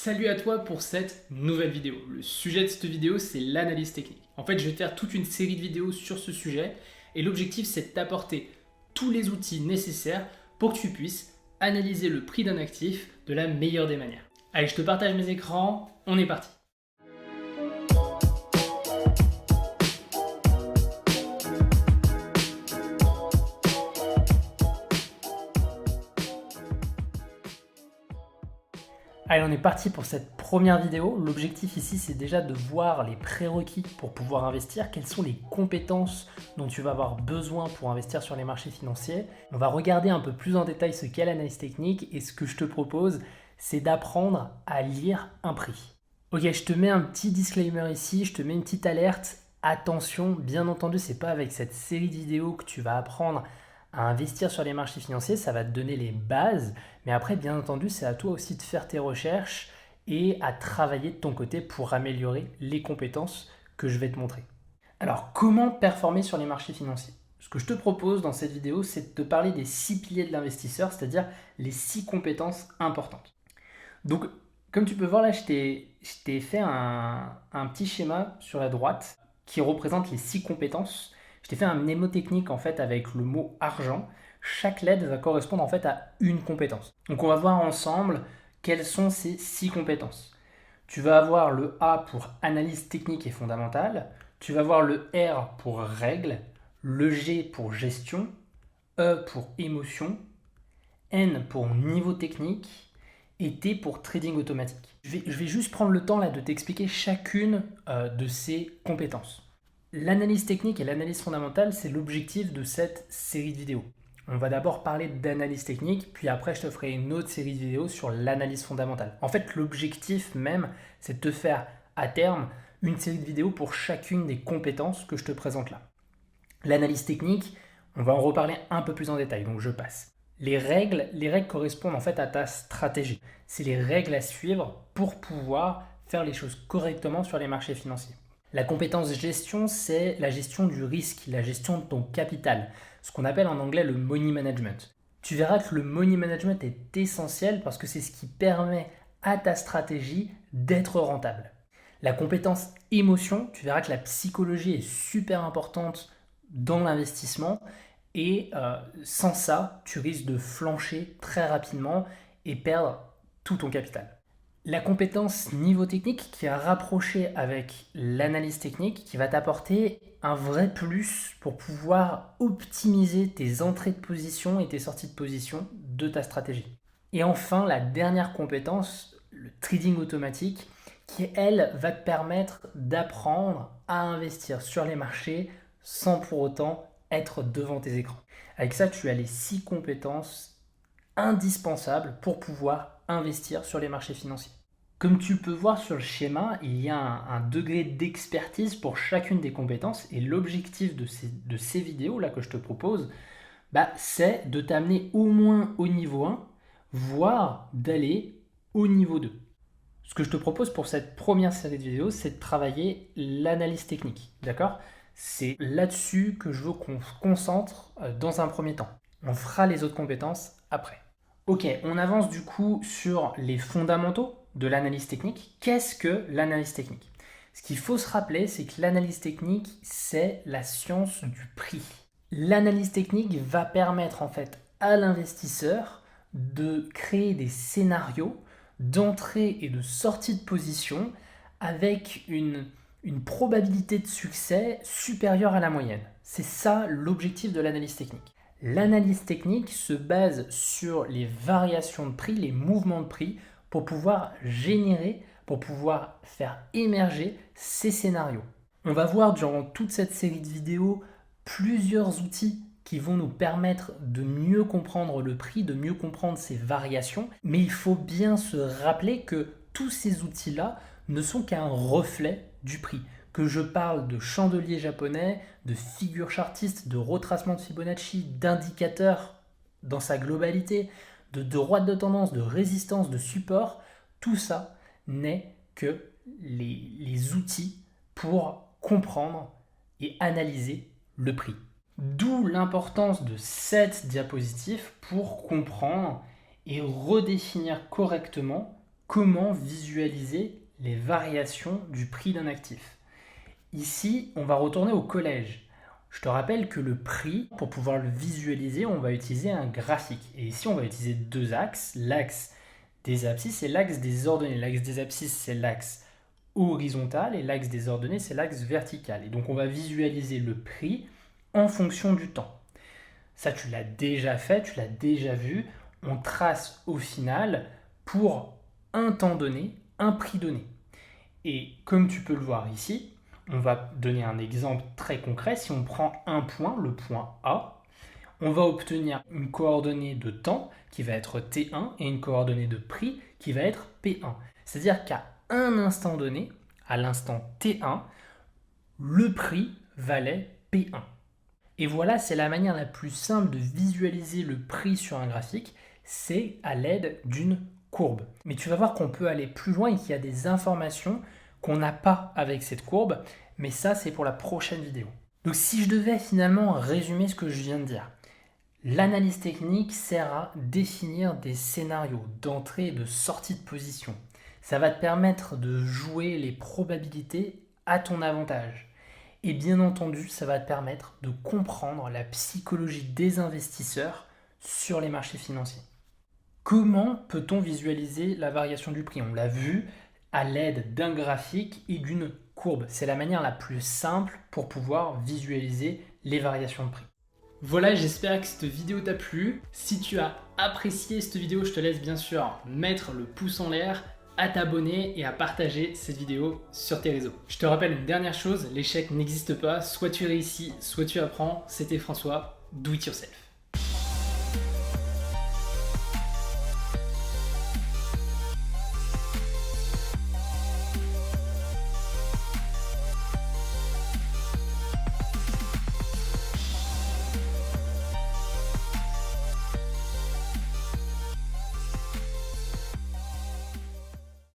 Salut à toi pour cette nouvelle vidéo. Le sujet de cette vidéo, c'est l'analyse technique. En fait, je vais faire toute une série de vidéos sur ce sujet et l'objectif, c'est de t'apporter tous les outils nécessaires pour que tu puisses analyser le prix d'un actif de la meilleure des manières. Allez, je te partage mes écrans, on est parti. Allez, on est parti pour cette première vidéo. L'objectif ici, c'est déjà de voir les prérequis pour pouvoir investir, quelles sont les compétences dont tu vas avoir besoin pour investir sur les marchés financiers. On va regarder un peu plus en détail ce qu'est l'analyse technique et ce que je te propose, c'est d'apprendre à lire un prix. Ok, je te mets un petit disclaimer ici, je te mets une petite alerte. Attention, bien entendu, c'est pas avec cette série de vidéos que tu vas apprendre à investir sur les marchés financiers, ça va te donner les bases, mais après, bien entendu, c'est à toi aussi de faire tes recherches et à travailler de ton côté pour améliorer les compétences que je vais te montrer. Alors, comment performer sur les marchés financiers? Ce que je te propose dans cette vidéo, c'est de te parler des 6 piliers de l'investisseur, c'est-à-dire les 6 compétences importantes. Donc, comme tu peux voir là, je t'ai fait un petit schéma sur la droite qui représente les 6 compétences. Je t'ai fait un mnémotechnique en fait avec le mot argent. Chaque lettre va correspondre en fait à une compétence. Donc on va voir ensemble quelles sont ces 6 compétences. Tu vas avoir le A pour analyse technique et fondamentale, tu vas avoir le R pour règle, le G pour gestion, E pour émotion, N pour niveau technique et T pour trading automatique. Je vais juste prendre le temps là de t'expliquer chacune de ces compétences. L'analyse technique et l'analyse fondamentale, c'est l'objectif de cette série de vidéos. On va d'abord parler d'analyse technique, puis après je te ferai une autre série de vidéos sur l'analyse fondamentale. En fait, l'objectif même, c'est de te faire à terme une série de vidéos pour chacune des compétences que je te présente là. L'analyse technique, on va en reparler un peu plus en détail, donc je passe. Les règles correspondent en fait à ta stratégie. C'est les règles à suivre pour pouvoir faire les choses correctement sur les marchés financiers. La compétence gestion, c'est la gestion du risque, la gestion de ton capital, ce qu'on appelle en anglais le money management. Tu verras que le money management est essentiel parce que c'est ce qui permet à ta stratégie d'être rentable. La compétence émotion, tu verras que la psychologie est super importante dans l'investissement et sans ça, tu risques de flancher très rapidement et perdre tout ton capital. La compétence niveau technique qui est rapprochée avec l'analyse technique qui va t'apporter un vrai plus pour pouvoir optimiser tes entrées de position et tes sorties de position de ta stratégie. Et enfin, la dernière compétence, le trading automatique, qui elle va te permettre d'apprendre à investir sur les marchés sans pour autant être devant tes écrans. Avec ça, tu as les 6 compétences indispensables pour pouvoir investir sur les marchés financiers. Comme tu peux voir sur le schéma, il y a un degré d'expertise pour chacune des compétences et l'objectif de ces vidéos là que je te propose, c'est de t'amener au moins au niveau 1, voire d'aller au niveau 2. Ce que je te propose pour cette première série de vidéos, c'est de travailler l'analyse technique, d'accord? C'est là-dessus que je veux qu'on se concentre dans un premier temps. On fera les autres compétences après. Ok, on avance du coup sur les fondamentaux de l'analyse technique. Qu'est-ce que l'analyse technique? Ce qu'il faut se rappeler, c'est que l'analyse technique, c'est la science du prix. L'analyse technique va permettre en fait à l'investisseur de créer des scénarios d'entrée et de sortie de position avec une probabilité de succès supérieure à la moyenne. C'est ça l'objectif de l'analyse technique. L'analyse technique se base sur les variations de prix, les mouvements de prix, pour pouvoir générer, pour pouvoir faire émerger ces scénarios. On va voir durant toute cette série de vidéos plusieurs outils qui vont nous permettre de mieux comprendre le prix, de mieux comprendre ses variations, mais il faut bien se rappeler que tous ces outils-là ne sont qu'un reflet du prix. Que je parle de chandelier japonais, de figure chartiste, de retracement de Fibonacci, d'indicateurs dans sa globalité, de droite de tendance, de résistance, de support, tout ça n'est que les outils pour comprendre et analyser le prix. D'où l'importance de cette diapositive pour comprendre et redéfinir correctement Comment visualiser les variations du prix d'un actif? Ici, on va retourner au collège. Je te rappelle que le prix, pour pouvoir le visualiser, on va utiliser un graphique. Et ici, on va utiliser deux axes, l'axe des abscisses et l'axe des ordonnées. L'axe des abscisses, c'est l'axe horizontal et l'axe des ordonnées, c'est l'axe vertical. Et donc, on va visualiser le prix en fonction du temps. Ça, tu l'as déjà fait, tu l'as déjà vu. On trace au final, pour un temps donné, un prix donné. Et comme tu peux le voir ici, on va donner un exemple très concret. Si on prend un point, le point A, on va obtenir une coordonnée de temps qui va être T1 et une coordonnée de prix qui va être P1. C'est-à-dire qu'à un instant donné, à l'instant T1, le prix valait P1. Et voilà, c'est la manière la plus simple de visualiser le prix sur un graphique, c'est à l'aide d'une courbe. Mais tu vas voir qu'on peut aller plus loin et qu'il y a des informations qu'on n'a pas avec cette courbe, mais ça c'est pour la prochaine vidéo. Donc si je devais finalement résumer ce que je viens de dire, l'analyse technique sert à définir des scénarios d'entrée et de sortie de position. Ça va te permettre de jouer les probabilités à ton avantage. Et bien entendu, ça va te permettre de comprendre la psychologie des investisseurs sur les marchés financiers. Comment peut-on visualiser la variation du prix? On l'a vu à l'aide d'un graphique et d'une courbe. C'est la manière la plus simple pour pouvoir visualiser les variations de prix. Voilà, j'espère que cette vidéo t'a plu. Si tu as apprécié cette vidéo, je te laisse bien sûr mettre le pouce en l'air, à t'abonner et à partager cette vidéo sur tes réseaux. Je te rappelle une dernière chose, l'échec n'existe pas, soit tu réussis, soit tu apprends. C'était François, do it yourself.